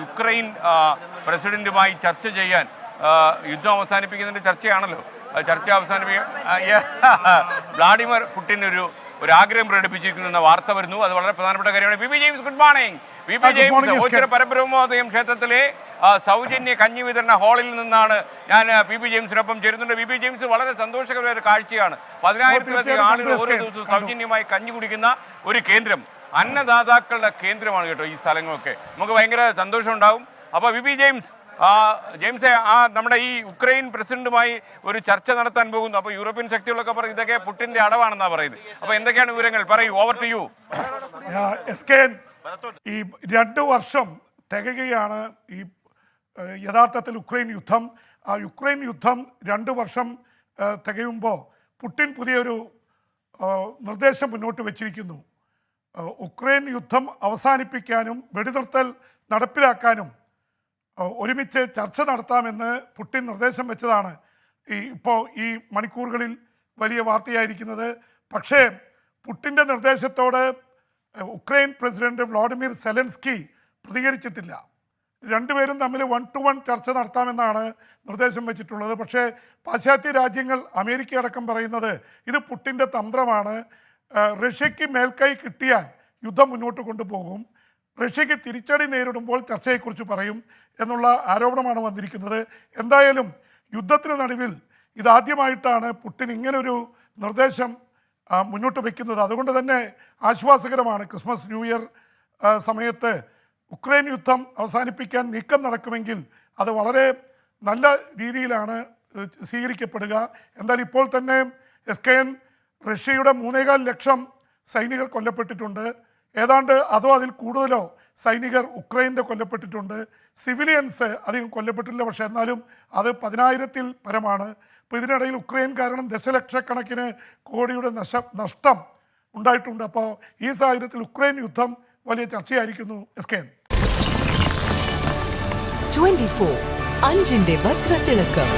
Ukraine പ്രസിഡന്റുമായി ചർച്ച ചെയ്യാൻ, യുദ്ധം അവസാനിപ്പിക്കുന്നതിൻ്റെ ചർച്ചയാണല്ലോ, ചർച്ച അവസാനിപ്പിക്കാൻ വ്ളാഡിമിർ പുടിൻ ഒരു ആഗ്രഹം പ്രകടിപ്പിച്ചിരിക്കുന്ന വാർത്ത വരുന്നു. അത് വളരെ പ്രധാനപ്പെട്ട കാര്യമാണ്. P James, good morning. P James, Ochira Parabrahmodayam ക്ഷേത്രത്തിലെ സൗജന്യ കഞ്ഞി വിതരണ ഹാളിൽ നിന്നാണ് ഞാൻ പി ജെയിംസിനൊപ്പം ചേരുന്നുണ്ട്. പി ജെയിംസ്, വളരെ സന്തോഷകരമായ ഒരു കാഴ്ചയാണ്. 10,000-ലധികം ആളുകൾ ഓരോ ദിവസവും സൗജന്യമായി കഞ്ഞി കുടിക്കുന്ന ഒരു കേന്ദ്രം, അന്നദാതാക്കളുടെ കേന്ദ്രമാണ് കേട്ടോ ഈ സ്ഥലങ്ങളൊക്കെ. നമുക്ക് ഭയങ്കര സന്തോഷം ഉണ്ടാവും. അപ്പോൾ പി ജെയിംസ്, നമ്മുടെ ഈ യുക്രൈൻ പ്രസിഡന്റുമായി ഒരു ചർച്ച നടത്താൻ പോകുന്നു. അപ്പോൾ യൂറോപ്യൻ ശക്തികളൊക്കെ പറയും ഇതൊക്കെ പുടിന്റെ അടവാണെന്നാണ് പറയുന്നത്. അപ്പോൾ എന്തൊക്കെയാണ് വിവരങ്ങൾ? പറയൂ, ഓവർ ടു യു. ഈ 2 വർഷം തികയുകയാണ് ഈ യഥാർത്ഥത്തിൽ യുക്രൈൻ യുദ്ധം. ആ യുക്രൈൻ യുദ്ധം 2 വർഷം തികയുമ്പോൾ പുടിൻ പുതിയൊരു നിർദ്ദേശം മുന്നോട്ട് വച്ചിരിക്കുന്നു. യുക്രൈൻ യുദ്ധം അവസാനിപ്പിക്കാനും വെടിനിർത്തൽ നടപ്പിലാക്കാനും ഒരുമിച്ച് ചർച്ച നടത്താമെന്ന് പുടിൻ നിർദ്ദേശം വെച്ചതാണ് ഇപ്പോൾ ഈ മണിക്കൂറുകളിൽ വലിയ വാർത്തയായിരിക്കുന്നത്. പക്ഷേ പുടിൻ്റെ നിർദ്ദേശത്തോട് ഉക്രൈൻ പ്രസിഡന്റ് വ്ളാഡിമിർ സെലൻസ്കി പ്രതികരിച്ചിട്ടില്ല. രണ്ടുപേരും തമ്മിൽ 1-to-1 ചർച്ച നടത്താമെന്നാണ് നിർദ്ദേശം വെച്ചിട്ടുള്ളത്. പക്ഷേ പാശ്ചാത്യ രാജ്യങ്ങൾ, അമേരിക്ക അടക്കം പറയുന്നത് ഇത് പുടിൻ്റെ തന്ത്രമാണ്. റഷ്യയ്ക്ക് മേൽക്കൈ കിട്ടിയാൽ യുദ്ധം മുന്നോട്ട് കൊണ്ടുപോകും, റഷ്യയ്ക്ക് തിരിച്ചടി നേരിടുമ്പോൾ ചർച്ചയെക്കുറിച്ച് പറയും എന്നുള്ള ആരോപണമാണ് വന്നിരിക്കുന്നത്. എന്തായാലും യുദ്ധത്തിന് നടുവിൽ ഇതാദ്യമായിട്ടാണ് പുടിൻ ഇങ്ങനൊരു നിർദ്ദേശം മുന്നോട്ട് വയ്ക്കുന്നത്. അതുകൊണ്ട് തന്നെ ആശ്വാസകരമാണ്. ക്രിസ്മസ്, ന്യൂ ഇയർ സമയത്ത് ഉക്രൈൻ യുദ്ധം അവസാനിപ്പിക്കാൻ നീക്കം നടക്കുമെങ്കിൽ അത് വളരെ നല്ല രീതിയിലാണ് സ്വീകരിക്കപ്പെടുക. എന്തായാലും ഇപ്പോൾ തന്നെ SKN റഷ്യയുടെ 3.25 ലക്ഷം സൈനികർ കൊല്ലപ്പെട്ടിട്ടുണ്ട്. ഏതാണ്ട് അതോ അതിൽ കൂടുതലോ സൈനികർ ഉക്രൈൻ്റെ കൊല്ലപ്പെട്ടിട്ടുണ്ട്. സിവിലിയൻസ് അധികം കൊല്ലപ്പെട്ടില്ല, പക്ഷേ എന്നാലും അത് 10,000-ൽ പരമാണ്. അപ്പോൾ ഇതിനിടയിൽ ഉക്രൈൻ കാരണം ദശലക്ഷക്കണക്കിന് കോടിയുടെ നഷ്ടം ഉണ്ടായിട്ടുണ്ട്. അപ്പോൾ ഈ സാഹചര്യത്തിൽ ഉക്രൈൻ യുദ്ധം വലിയ ചർച്ചയായിരിക്കുന്നു. SKN 24 അഞ്ചിന്റെ വജ്രത്തിളക്കം.